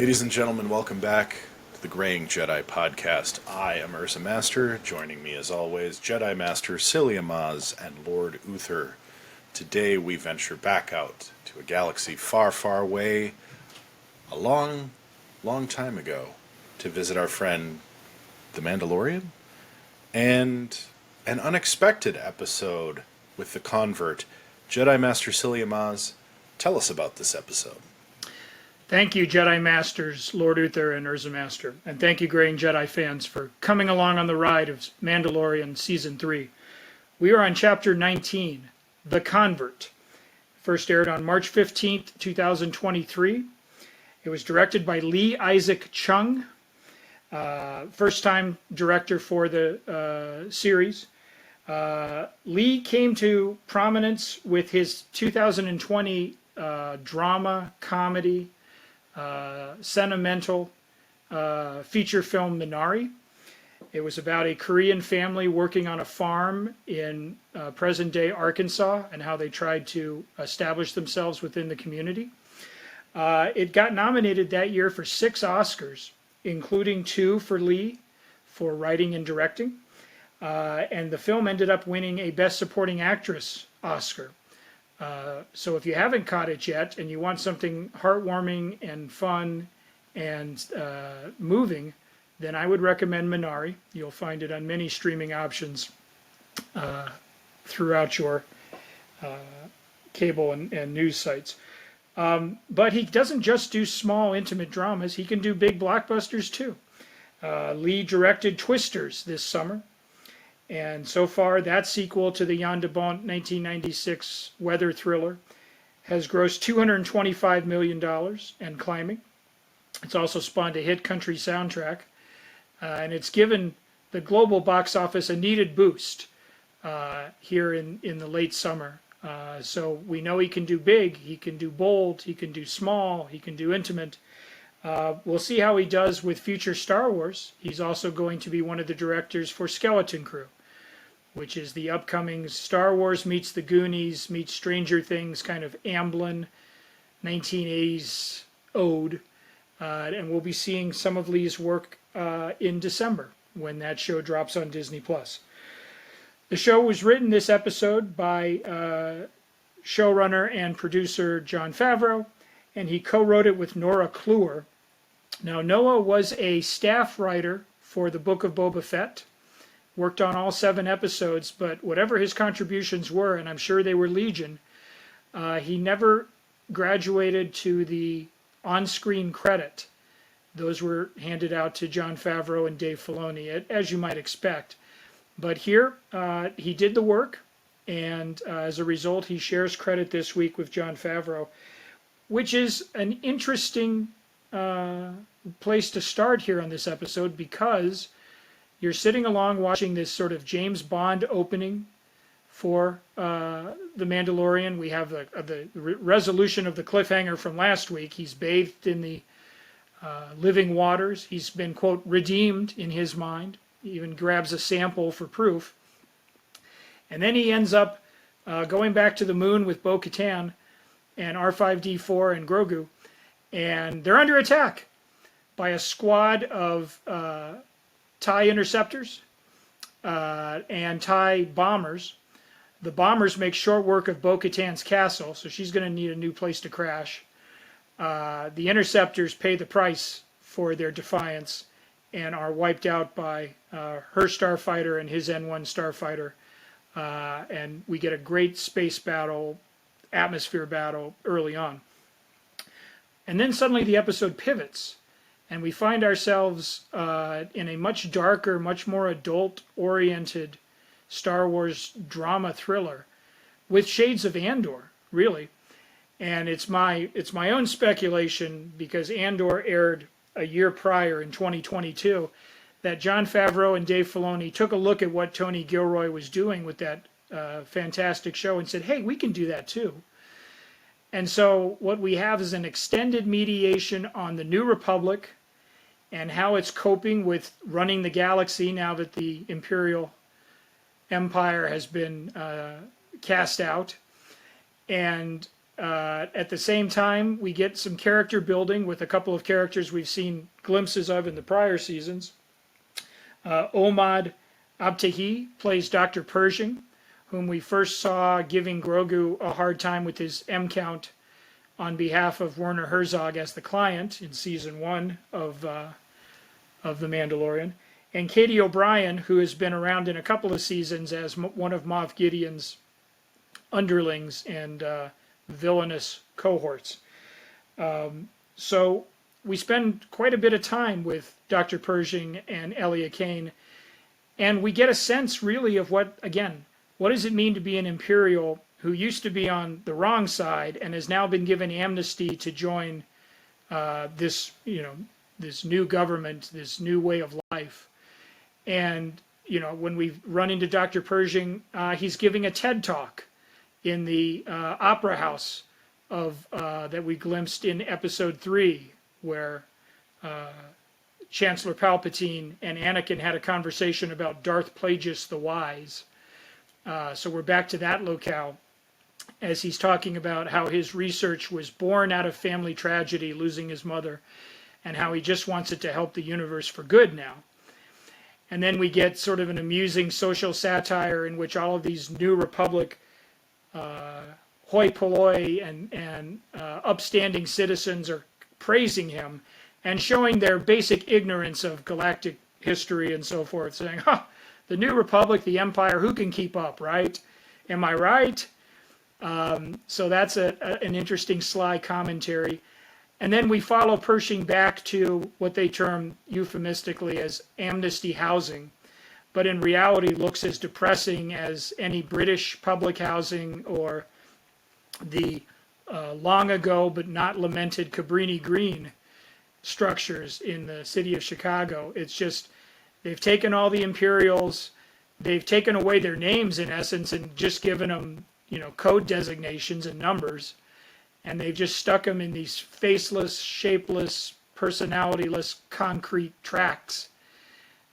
Ladies and gentlemen, welcome back to the Graying Jedi podcast. I am Ursa Master. Joining me as always, Jedi Master Cilia Maz and Lord Uther. Today we venture back out to a galaxy far, far away, a long, long time ago, to visit our friend, the Mandalorian, and an unexpected episode with the convert. Jedi Master Cilia Maz, tell us about this episode. Thank you, Jedi Masters, Lord Uther and Urza Master. And thank you, Graying Jedi fans, for coming along on the ride of Mandalorian Season 3. We are on Chapter 19, The Convert. First aired on March 15th, 2023. It was directed by Lee Isaac Chung, first-time director for the series. Lee came to prominence with his 2020 drama, comedy, sentimental feature film Minari. It was about a Korean family working on a farm in present-day Arkansas and how they tried to establish themselves within the community. It got nominated that year for 6 Oscars, including 2 for Lee for writing and directing. And the film ended up winning a Best Supporting Actress Oscar. So if you haven't caught it yet and you want something heartwarming and fun and moving, then I would recommend Minari. You'll find it on many streaming options throughout your cable and news sites. But he doesn't just do small, intimate dramas. He can do big blockbusters too. Lee directed Twisters this summer. And so far, that sequel to the Jan de Bont 1996 weather thriller has grossed $225 million and climbing. It's also spawned a hit country soundtrack. And it's given the global box office a needed boost here in the late summer. So we know he can do big, he can do bold, he can do small, he can do intimate. We'll see how he does with future Star Wars. He's also going to be one of the directors for Skeleton Crew, which is the upcoming Star Wars meets the Goonies meets Stranger Things kind of Amblin 1980s ode. And we'll be seeing some of Lee's work in December when that show drops on Disney+. The show was written, this episode, by showrunner and producer Jon Favreau, and he co-wrote it with Nora Kluwer. Now, Noah was a staff writer for the Book of Boba Fett, worked on all 7 episodes, but whatever his contributions were, and I'm sure they were legion, he never graduated to the on-screen credit. Those were handed out to Jon Favreau and Dave Filoni, as you might expect. But here, he did the work, and as a result, he shares credit this week with Jon Favreau, which is an interesting place to start here on this episode, because you're sitting along watching this sort of James Bond opening for The Mandalorian. We have the resolution of the cliffhanger from last week. He's bathed in the living waters. He's been, quote, redeemed in his mind. He even grabs a sample for proof. And then he ends up going back to the moon with Bo-Katan and R5-D4 and Grogu, and they're under attack by a squad of TIE interceptors and TIE bombers. The bombers make short work of Bo-Katan's castle, so she's going to need a new place to crash. The interceptors pay the price for their defiance and are wiped out by her starfighter and his N1 starfighter. And we get a great space battle, atmosphere battle early on. And then suddenly the episode pivots, and we find ourselves in a much darker, much more adult-oriented Star Wars drama thriller with shades of Andor, really. And it's my own speculation, because Andor aired a year prior in 2022, that Jon Favreau and Dave Filoni took a look at what Tony Gilroy was doing with that fantastic show and said, hey, we can do that too. And so what we have is an extended mediation on the New Republic and how it's coping with running the galaxy now that the Imperial Empire has been cast out. And At the same time, we get some character building with a couple of characters we've seen glimpses of in the prior seasons. Omad Abtahi plays Dr. Pershing, whom we first saw giving Grogu a hard time with his M count on behalf of Werner Herzog as the client in season 1 of The Mandalorian. And Katie O'Brien, who has been around in a couple of seasons as one of Moff Gideon's underlings and villainous cohorts. So we spend quite a bit of time with Dr. Pershing and Elia Kane, and we get a sense really of what does it mean to be an Imperial who used to be on the wrong side and has now been given amnesty to join this new government, this new way of life. And when we run into Dr. Pershing, he's giving a TED talk in the opera house of that we glimpsed in episode 3, where Chancellor Palpatine and Anakin had a conversation about Darth Plagueis the Wise. So we're back to that locale as he's talking about how his research was born out of family tragedy, losing his mother, and how he just wants it to help the universe for good now. And then we get sort of an amusing social satire in which all of these New Republic hoi polloi and upstanding citizens are praising him and showing their basic ignorance of galactic history and so forth, saying, the New Republic, the Empire, who can keep up, right? Am I right? So that's an interesting sly commentary. And then we follow Pershing back to what they term euphemistically as amnesty housing, but in reality looks as depressing as any British public housing or the long ago but not lamented Cabrini Green structures in the city of Chicago. It's just, they've taken all the Imperials, they've taken away their names in essence and just given them, code designations and numbers. And they've just stuck them in these faceless, shapeless, personalityless concrete tracks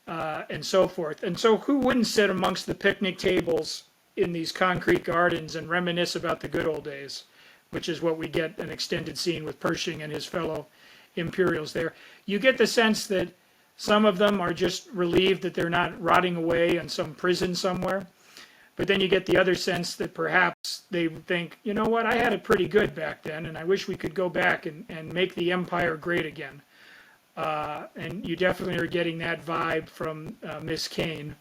and so forth. And so who wouldn't sit amongst the picnic tables in these concrete gardens and reminisce about the good old days, which is what we get an extended scene with Pershing and his fellow Imperials there. You get the sense that some of them are just relieved that they're not rotting away in some prison somewhere. But then you get the other sense that perhaps they think, you know what, I had it pretty good back then, and I wish we could go back and make the Empire great again. And you definitely are getting that vibe from Miss Kane.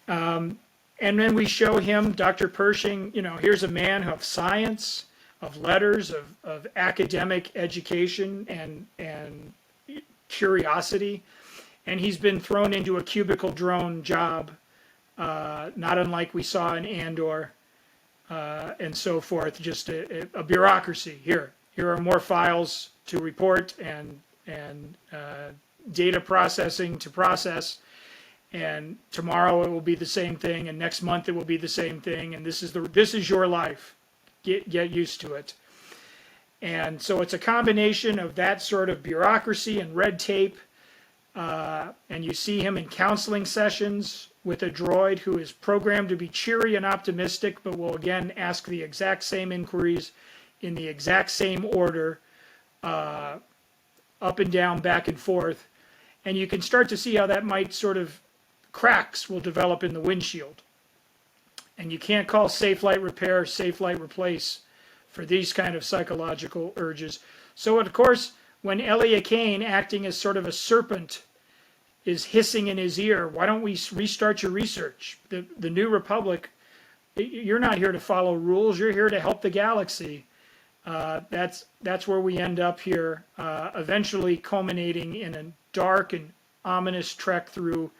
And then we show him, Dr. Pershing, here's a man of science, of letters, of academic education and curiosity. And he's been thrown into a cubicle drone job, not unlike we saw in Andor and so forth, just a bureaucracy. Here are more files to report and data processing to process, and tomorrow it will be the same thing, and next month it will be the same thing, and this is your life. Get used to it. And so it's a combination of that sort of bureaucracy and red tape, and you see him in counseling sessions with a droid who is programmed to be cheery and optimistic, but will again ask the exact same inquiries in the exact same order, up and down, back and forth. And you can start to see how that might sort of cracks will develop in the windshield. And you can't call safe light repair, safe light replace for these kind of psychological urges. So of course, when Elia Kane, acting as sort of a serpent, is hissing in his ear, why don't we restart your research? The New Republic, you're not here to follow rules, you're here to help the galaxy. That's where we end up here, eventually culminating in a dark and ominous trek through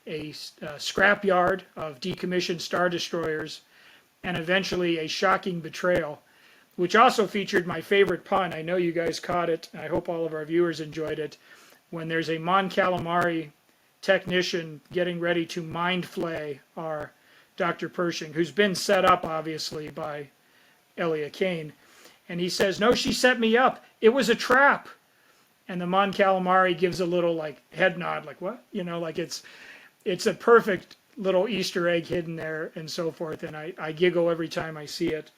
a scrapyard of decommissioned Star Destroyers, and eventually a shocking betrayal, which also featured my favorite pun. I know you guys caught it. I hope all of our viewers enjoyed it. When there's a Mon Calamari technician getting ready to mind flay our Dr. Pershing, who's been set up, obviously, by Elia Kane. And he says, no, she set me up. It was a trap. And the Mon Calamari gives a little head nod, like what? It's a perfect little Easter egg hidden there and so forth. And I giggle every time I see it.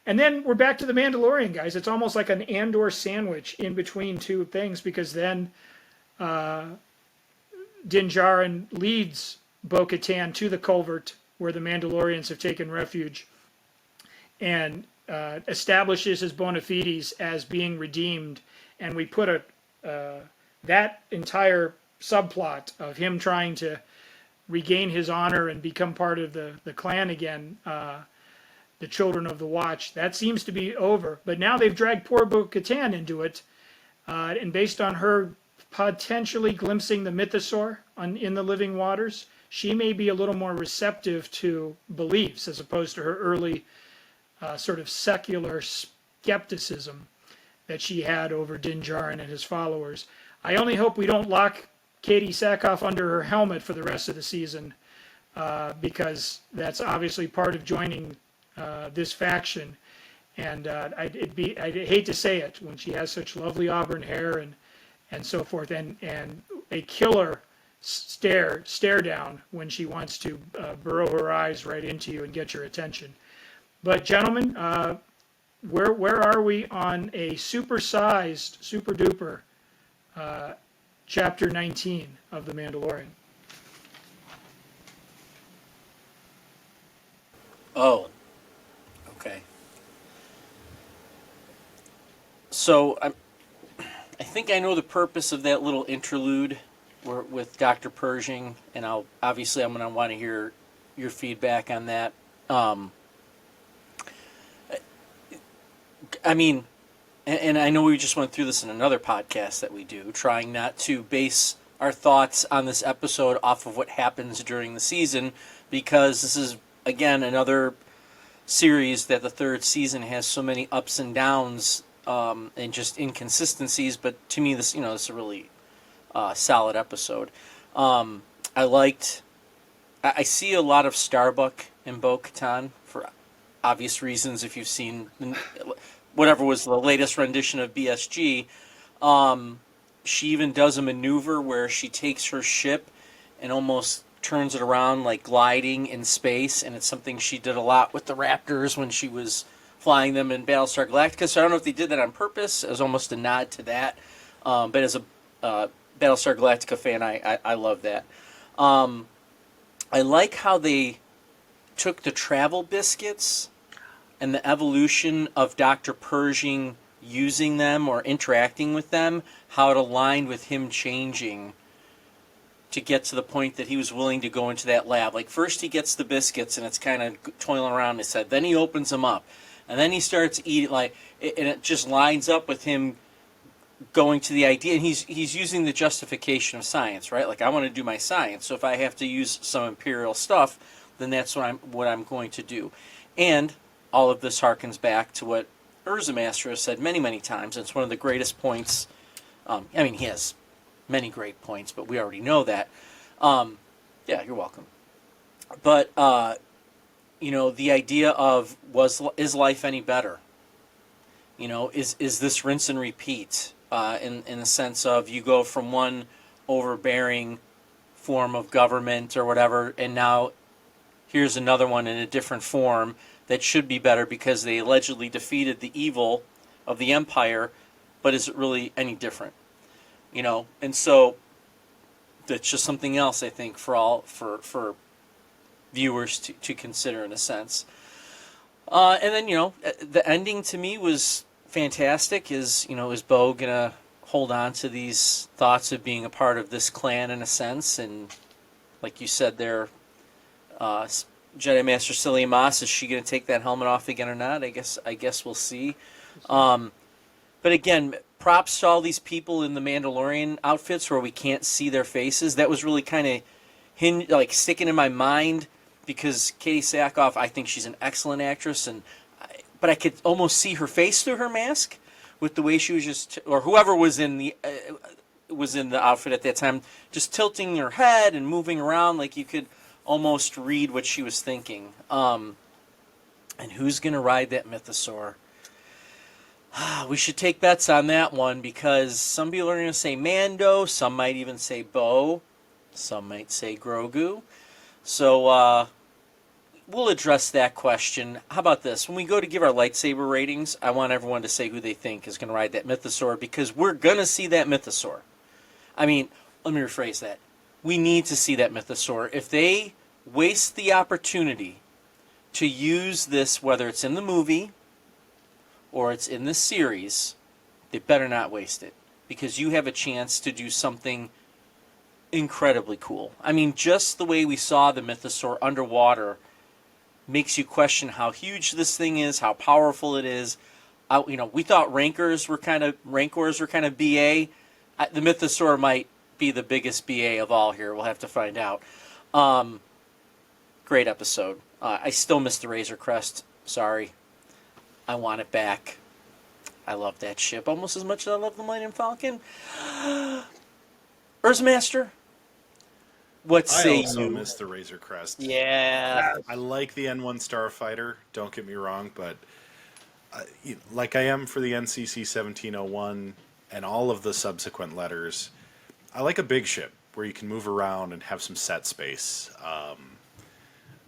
And then we're back to the Mandalorian, guys. It's almost like an Andor sandwich in between two things, because then Din Djarin leads Bo-Katan to the culvert where the Mandalorians have taken refuge, and establishes his bona fides as being redeemed. And we put that entire subplot of him trying to regain his honor and become part of the clan again, the Children of the Watch, that seems to be over. But now they've dragged poor Bo-Katan into it, and based on her potentially glimpsing the mythosaur in the living waters, she may be a little more receptive to beliefs as opposed to her early sort of secular skepticism that she had over Din Djarin and his followers. I only hope we don't lock Katie Sackhoff under her helmet for the rest of the season, because that's obviously part of joining this faction. And I'd hate to say it when she has such lovely auburn hair and so forth, and a killer stare down when she wants to burrow her eyes right into you and get your attention. But gentlemen, where are we on a supersized, super duper chapter 19 of The Mandalorian? Oh, okay. So I think I know the purpose of that little interlude with Dr. Pershing, and I'm going to want to hear your feedback on that. I mean, and I know we just went through this in another podcast that we do, trying not to base our thoughts on this episode off of what happens during the season, because this is, again, another series that the third season has so many ups and downs and just inconsistencies. But to me, this is a really solid episode. I see a lot of Starbuck in Bo-Katan for obvious reasons. If you've seen whatever was the latest rendition of BSG, she even does a maneuver where she takes her ship and almost turns it around like gliding in space, and it's something she did a lot with the Raptors when she was flying them in Battlestar Galactica. So I don't know if they did that on purpose as almost a nod to that, but as a Battlestar Galactica fan, I love that. I like how they took the travel biscuits and the evolution of Dr. Pershing using them or interacting with them, how it aligned with him changing to get to the point that he was willing to go into that lab. Like, first he gets the biscuits and it's kind of toiling around his head. Then he opens them up. And then he starts eating, and it just lines up with him going to the idea. And he's using the justification of science, right? Like, I want to do my science. So if I have to use some imperial stuff, then that's what I'm going to do. And all of this harkens back to what Urza Master has said many, many times. It's one of the greatest points. He has many great points, but we already know that. Yeah, you're welcome. But, the idea of is life any better? Is this rinse and repeat in the sense of you go from one overbearing form of government or whatever, and now here's another one in a different form that should be better because they allegedly defeated the evil of the Empire, but is it really any different? And so that's just something else, I think, for viewers to consider in a sense. And then, the ending to me was fantastic. Is Bo gonna hold on to these thoughts of being a part of this clan in a sense? And like you said there, Jedi Master Celia Moss, is she gonna take that helmet off again or not? I guess we'll see. But again, props to all these people in the Mandalorian outfits where we can't see their faces. That was really kind of sticking in my mind, because Katie Sackhoff, I think she's an excellent actress, but I could almost see her face through her mask with the way she was just, or whoever was in the outfit at that time, just tilting her head and moving around, like you could almost read what she was thinking. And who's gonna ride that mythosaur? We should take bets on that one, because some people are going to say Mando, some might even say Bo, some might say Grogu. So, we'll address that question. How about this? When we go to give our lightsaber ratings, I want everyone to say who they think is going to ride that mythosaur, because we're going to see that mythosaur. I mean, let me rephrase that. We need to see that mythosaur. If they waste the opportunity to use this, whether it's in the movie or it's in the series, they better not waste it, because you have a chance to do something incredibly cool. I mean, just the way we saw the mythosaur underwater makes you question how huge this thing is, how powerful it is. We thought rancors were kind of BA. The mythosaur might be the biggest BA of all here. We'll have to find out. Great episode. I still miss the Razor Crest. Sorry. I want it back. I love that ship almost as much as I love the Millennium Falcon. Urza Master, what say you? I also miss the Razor Crest. Yeah. I like the N1 Starfighter, don't get me wrong, but like I am for the NCC 1701 and all of the subsequent letters, I like a big ship where you can move around and have some set space.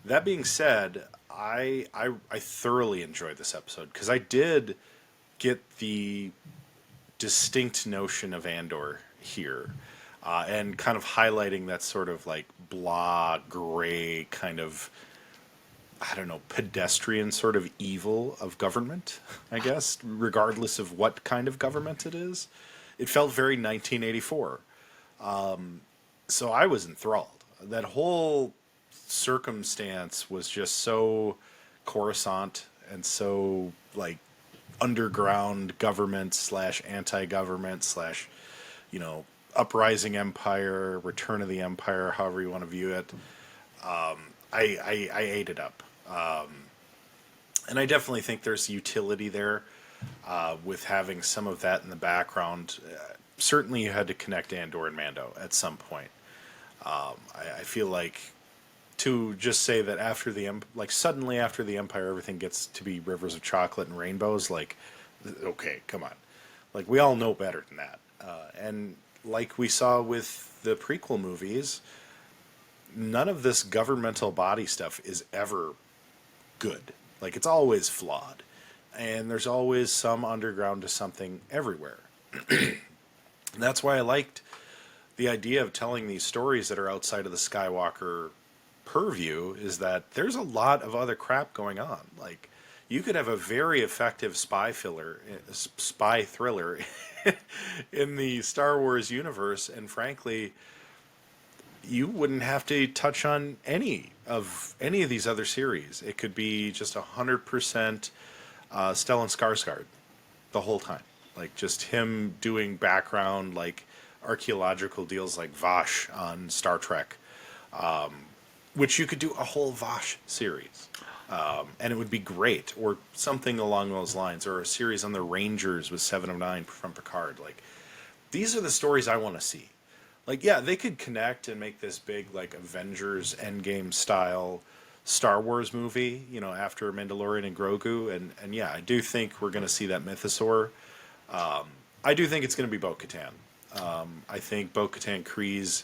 That being said, I thoroughly enjoyed this episode because I did get the distinct notion of Andor here, and kind of highlighting that sort of like blah, gray kind of, I don't know, pedestrian sort of evil of government, I guess, regardless of what kind of government it is. It felt very 1984. So I was enthralled. That whole circumstance was just so Coruscant and so like underground government slash anti-government slash, uprising empire, return of the empire, however you want to view it. I ate it up. And I definitely think there's utility there with having some of that in the background. Certainly you had to connect Andor and Mando at some point. I feel like to just say that suddenly after the Empire everything gets to be rivers of chocolate and rainbows, okay, come on. Like, we all know better than that. And like we saw with the prequel movies, none of this governmental body stuff is ever good. Like, it's always flawed. And there's always some underground to something everywhere. And that's why I liked the idea of telling these stories that are outside of the Skywalker purview, is that there's a lot of other crap going on. Like, you could have a very effective spy thriller in the Star Wars universe, and frankly, you wouldn't have to touch on any of these other series. It could be just 100% Stellan Skarsgård the whole time, like just him doing background like archaeological deals like Vash on Star Trek, which you could do a whole Vash series. And it would be great, or something along those lines, or a series on the Rangers with 7 of 9 from Picard. Like, these are the stories I want to see. Like, yeah, they could connect and make this big, like, Avengers Endgame style Star Wars movie, after Mandalorian and Grogu. And yeah, I do think we're going to see that mythosaur. I do think it's going to be Bo-Katan. I think Bo-Katan Kryze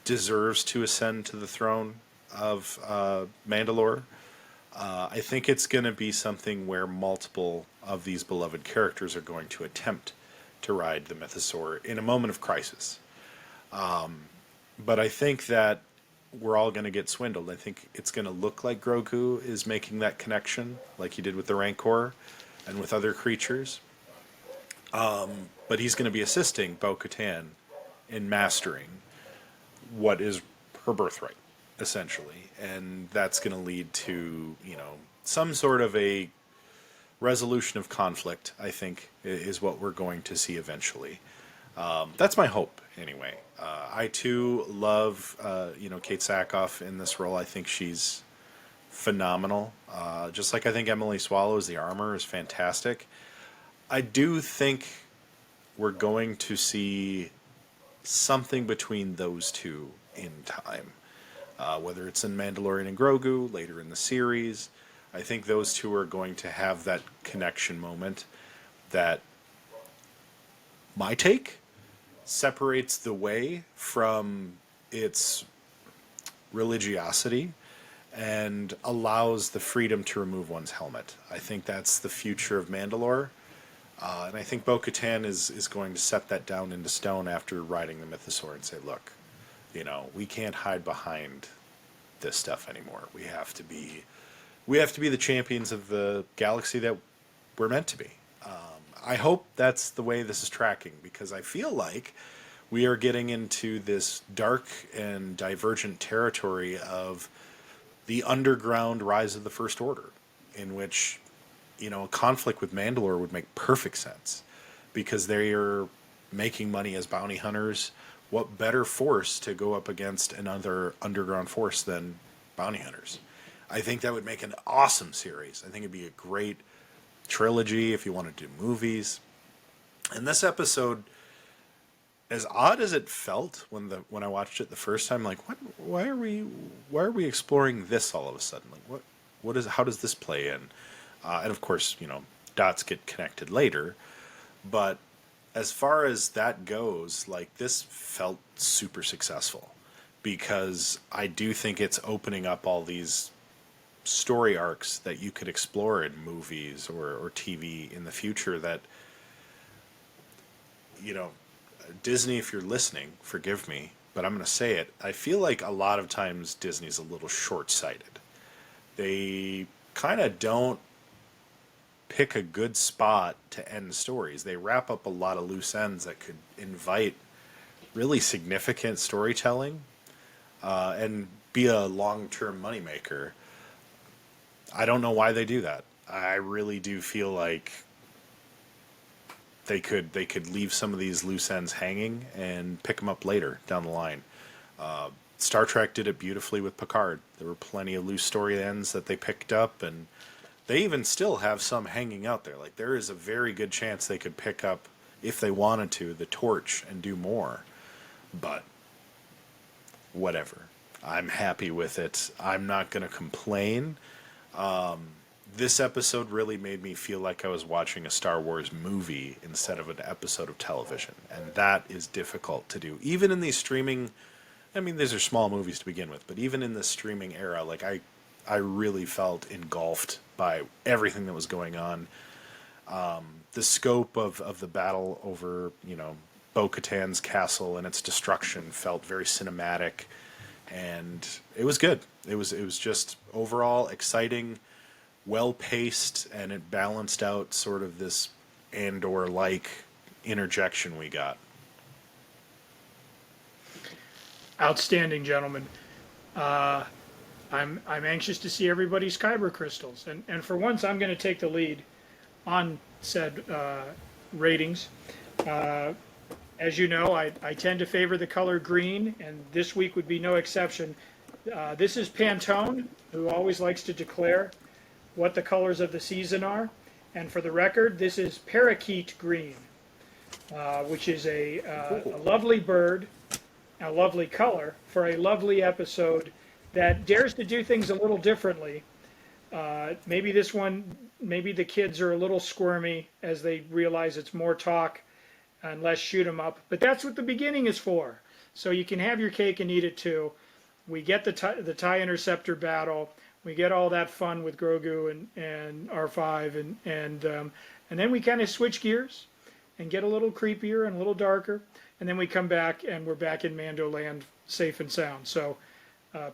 deserves to ascend to the throne of Mandalore. I think it's going to be something where multiple of these beloved characters are going to attempt to ride the mythosaur in a moment of crisis. But I think that we're all going to get swindled. I think it's going to look like Grogu is making that connection, like he did with the Rancor and with other creatures. But he's going to be assisting Bo-Katan in mastering what is her birthright, essentially. And that's going to lead to, some sort of a resolution of conflict, I think, is what we're going to see eventually. That's my hope, anyway. I, too, love, Kate Sackhoff in this role. I think she's phenomenal. Just like I think Emily Swallow's The Armor is fantastic. I do think we're going to see something between those two in time. Whether it's in Mandalorian and Grogu, later in the series, I think those two are going to have that connection moment that, my take, separates the way from its religiosity and allows the freedom to remove one's helmet. I think that's the future of Mandalore. And I think Bo-Katan is going to set that down into stone after riding the Mythosaur and say, look, we can't hide behind this stuff anymore. We have to be the champions of the galaxy that we're meant to be. I hope that's the way this is tracking, because I feel like we are getting into this dark and divergent territory of the underground rise of the First Order, in which, a conflict with Mandalore would make perfect sense, because they are making money as bounty hunters. What better force to go up against another underground force than bounty hunters? I think that would make an awesome series. I think it'd be a great trilogy if you want to do movies. And this episode, as odd as it felt when I watched it the first time, like, why are we exploring this all of a sudden? Like, how does this play in? And of course, dots get connected later. But as far as that goes, like, this felt super successful, because I do think it's opening up all these story arcs that you could explore in movies or TV in the future that, Disney, if you're listening, forgive me, but I'm going to say it. I feel like a lot of times Disney's a little short-sighted. They kind of don't pick a good spot to end stories. They wrap up a lot of loose ends that could invite really significant storytelling and be a long-term moneymaker. I don't know why they do that. I really do feel like they could leave some of these loose ends hanging and pick them up later down the line. Star Trek did it beautifully with Picard. There were plenty of loose story ends that they picked up, and they even still have some hanging out there. Like, there is a very good chance they could pick up, if they wanted to, the torch and do more. But whatever. I'm happy with it. I'm not going to complain. This episode really made me feel like I was watching a Star Wars movie instead of an episode of television. And that is difficult to do. Even in these streaming, these are small movies to begin with, but even in the streaming era, like, I really felt engulfed by everything that was going on. The scope of the battle over, Bo-Katan's castle and its destruction felt very cinematic, and it was good. It was just overall exciting, well-paced, and it balanced out sort of this Andor-like interjection we got. Outstanding, gentlemen. I'm anxious to see everybody's kyber crystals, and for once I'm going to take the lead on said ratings. As you know, I tend to favor the color green, and this week would be no exception. This is Pantone, who always likes to declare what the colors of the season are. And for the record, this is parakeet green, which is a lovely bird, a lovely color for a lovely episode that dares to do things a little differently. Maybe this one, maybe the kids are a little squirmy as they realize it's more talk and less shoot 'em up. But that's what the beginning is for. So you can have your cake and eat it too. We get the TIE Interceptor battle. We get all that fun with Grogu and R5, and then we kind of switch gears and get a little creepier and a little darker, and then we come back and we're back in Mando land, safe and sound. So,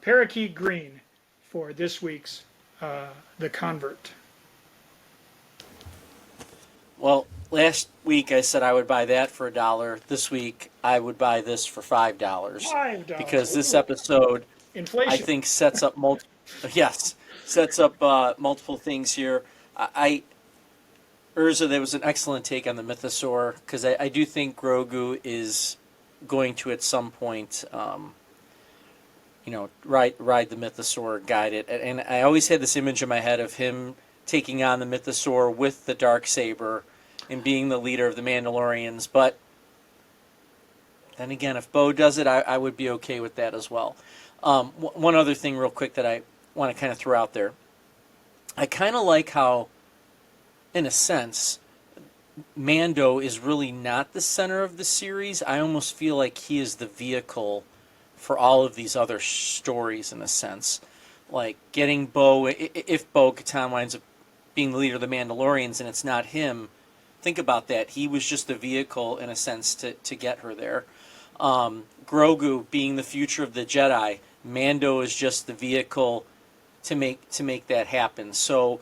parakeet green for this week's The Convert. Well, last week I said I would buy that for $1. This week I would buy this for $5. $5. Because this episode, inflation, I think, sets up multiple things here. Urza, there was an excellent take on the Mythosaur, because I do think Grogu is going to at some point, ride the Mythosaur, guide it. And I always had this image in my head of him taking on the Mythosaur with the Darksaber and being the leader of the Mandalorians. But then again, if Bo does it, I would be okay with that as well. One other thing real quick that I want to kind of throw out there. I kind of like how, in a sense, Mando is really not the center of the series. I almost feel like he is the vehicle for all of these other stories, in a sense. like getting Bo. If Bo Katan winds up being the leader of the Mandalorians and it's not him, think about that. He was just the vehicle in a sense to get her there. Grogu being the future of the Jedi, Mando is just the vehicle to make that happen. So,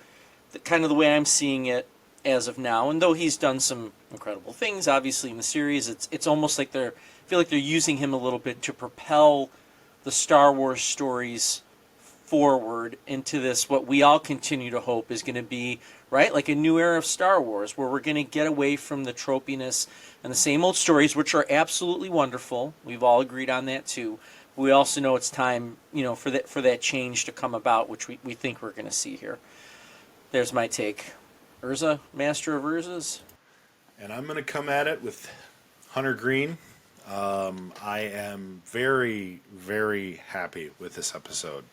kind of the way I'm seeing it as of now, and though he's done some incredible things, obviously in the series, it's almost like I feel like they're using him a little bit to propel the Star Wars stories forward into this, what we all continue to hope is going to be, right, like a new era of Star Wars, where we're going to get away from the tropiness and the same old stories, which are absolutely wonderful. We've all agreed on that too. We also know it's time, for that change to come about, which we think we're going to see here. There's my take. Urza, master of Urzas. And I'm going to come at it with Hunter Green. I am very, very happy with this episode.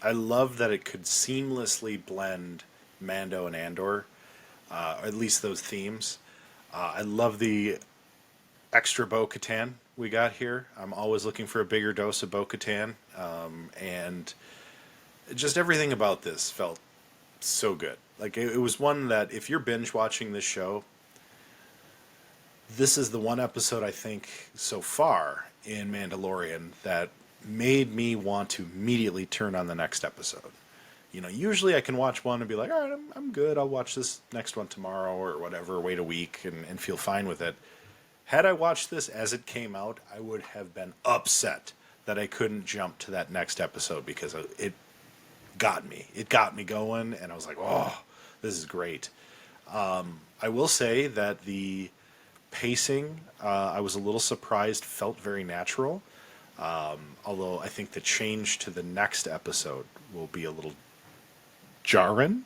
I love that it could seamlessly blend Mando and Andor, or at least those themes. I love the extra Bo-Katan we got here. I'm always looking for a bigger dose of Bo-Katan, and just everything about this felt so good. Like it was one that if you're binge watching this show, this is the one episode I think so far in Mandalorian that made me want to immediately turn on the next episode. Usually I can watch one and be like, all right, I'm good. I'll watch this next one tomorrow or whatever, wait a week and feel fine with it. Had I watched this as it came out, I would have been upset that I couldn't jump to that next episode because it got me. It got me going, and I was like, oh, this is great. I will say that the pacing, I was a little surprised, felt very natural. Although I think the change to the next episode will be a little jarring.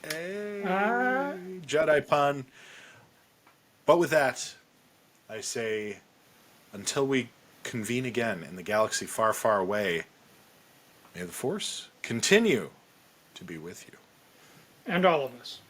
Jedi pun. But with that, I say, until we convene again in the galaxy far, far away, may the Force continue to be with you. And all of us.